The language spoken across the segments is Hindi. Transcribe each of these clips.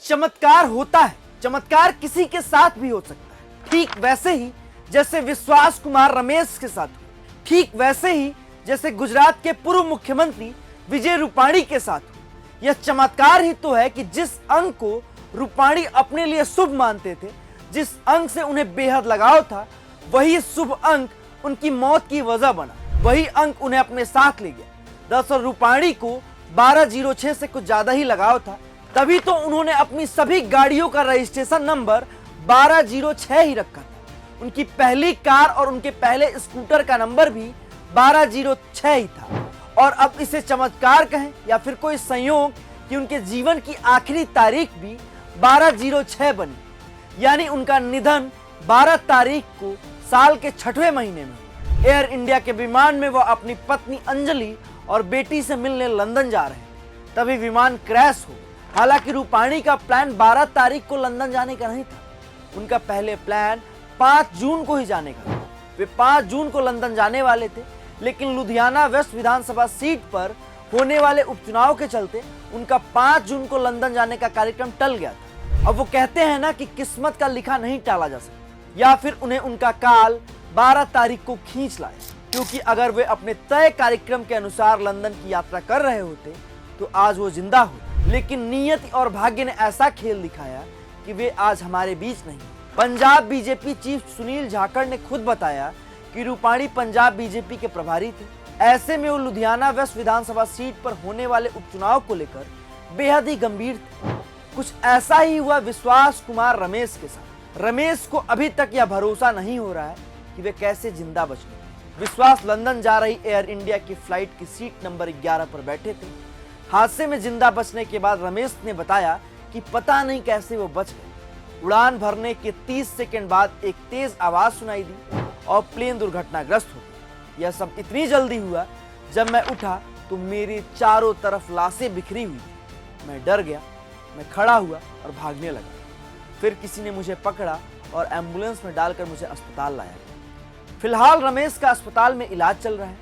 चमत्कार होता है, चमत्कार किसी के साथ भी हो सकता है। ठीक वैसे ही जैसे विश्वास कुमार रमेश के साथ हुआ, ठीक वैसे ही जैसे गुजरात के पूर्व मुख्यमंत्री विजय रूपाणी के साथ हुआ। यह चमत्कार ही तो है कि जिस अंक को रूपाणी अपने लिए शुभ मानते थे, जिस अंक से उन्हें बेहद लगाव था, वही शुभ अंक उनकी मौत की वजह बना, वही अंक उन्हें अपने साथ ले गया। दरअसल रूपाणी को 1206 से कुछ ज्यादा ही लगाव था, तभी तो उन्होंने अपनी सभी गाड़ियों का रजिस्ट्रेशन नंबर 1206 ही रखा था। उनकी पहली कार और उनके पहले स्कूटर का नंबर भी 1206 ही था। और अब इसे चमत्कार कहें या फिर कोई संयोग कि उनके जीवन की आखिरी तारीख भी 1206 बनी, यानी उनका निधन 12 तारीख को साल के 6वें महीने में। एयर इंडिया के विमान में वह अपनी पत्नी अंजलि और बेटी से मिलने लंदन जा रहे थे, तभी विमान क्रैश हो। हालांकि रूपाणी का प्लान 12 तारीख को लंदन जाने का नहीं था, उनका पहले प्लान 5 जून को ही जाने का था। वे 5 जून को लंदन जाने वाले थे, लेकिन लुधियाना वेस्ट विधानसभा सीट पर होने वाले उपचुनाव के चलते उनका 5 जून को लंदन जाने का कार्यक्रम टल गया था। अब वो कहते हैं ना कि किस्मत का लिखा नहीं टाला जा सकता, या फिर उन्हें उनका काल 12 तारीख को खींच लाए, क्योंकि अगर वे अपने तय कार्यक्रम के अनुसार लंदन की यात्रा कर रहे होते तो आज वो जिंदा होते। लेकिन नियति और भाग्य ने ऐसा खेल दिखाया कि वे आज हमारे बीच नहीं। पंजाब बीजेपी चीफ सुनील जाखड़ ने खुद बताया कि रूपाणी पंजाब बीजेपी के प्रभारी थे। ऐसे में वो लुधियाना वेस्ट विधानसभा सीट पर होने वाले उपचुनाव को लेकर बेहद ही गंभीर थे। कुछ ऐसा ही हुआ विश्वास कुमार रमेश के साथ। रमेश को अभी तक यह भरोसा नहीं हो रहा है कि वे कैसे जिंदा बचे। विश्वास लंदन जा रही एयर इंडिया की फ्लाइट की सीट नंबर 11 पर बैठे थे। हादसे में जिंदा बचने के बाद रमेश ने बताया कि पता नहीं कैसे वो बच गए। उड़ान भरने के 30 सेकंड बाद एक तेज आवाज सुनाई दी और प्लेन दुर्घटनाग्रस्त हो गई। यह सब इतनी जल्दी हुआ, जब मैं उठा तो मेरी चारों तरफ लाशें बिखरी हुई थी। मैं डर गया, मैं खड़ा हुआ और भागने लगा। फिर किसी ने मुझे पकड़ा और एम्बुलेंस में डालकर मुझे अस्पताल लाया। फिलहाल रमेश का अस्पताल में इलाज चल रहा है।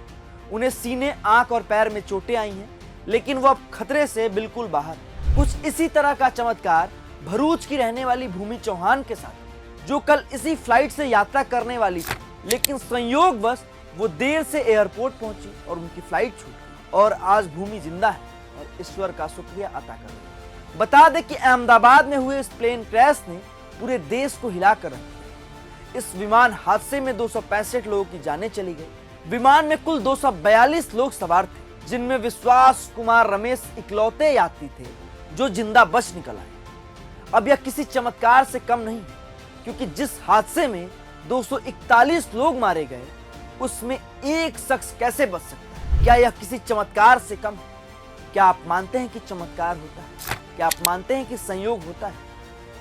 उन्हें सीने, आंख और पैर में चोटें आई हैं, लेकिन वो अब खतरे से बिल्कुल बाहर। कुछ इसी तरह का चमत्कार भरूच की रहने वाली भूमि चौहान के साथ, जो कल इसी फ्लाइट से यात्रा करने वाली थी, लेकिन संयोगवश वो देर से एयरपोर्ट पहुंची और उनकी फ्लाइट छूट गई। और आज भूमि जिंदा है और ईश्वर का शुक्रिया अदा कर रही है। बता दें कि अहमदाबाद में हुए इस प्लेन क्रैश ने पूरे देश को हिलाकर रख दिया। इस विमान हादसे में 265 लोगों की जानें चली गई। विमान में कुल 242 लोग सवार थे, जिनमें विश्वास कुमार रमेश इकलौते यात्री थे जो जिंदा बच निकल आए। अब यह किसी चमत्कार से कम नहीं, क्योंकि जिस हादसे में 241 लोग मारे गए, उसमें एक शख्स कैसे बच सकता है? क्या यह किसी चमत्कार से कम है? क्या आप मानते हैं कि चमत्कार होता है? क्या आप मानते हैं कि संयोग होता है?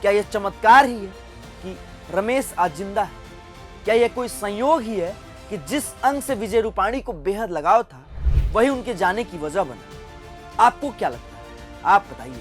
क्या यह चमत्कार ही है कि रमेश आज जिंदा है? क्या यह कोई संयोग ही है कि जिस अंग से विजय रूपाणी को बेहद लगाव था, वही उनके जाने की वजह बना? आपको क्या लगता है? आप बताइए।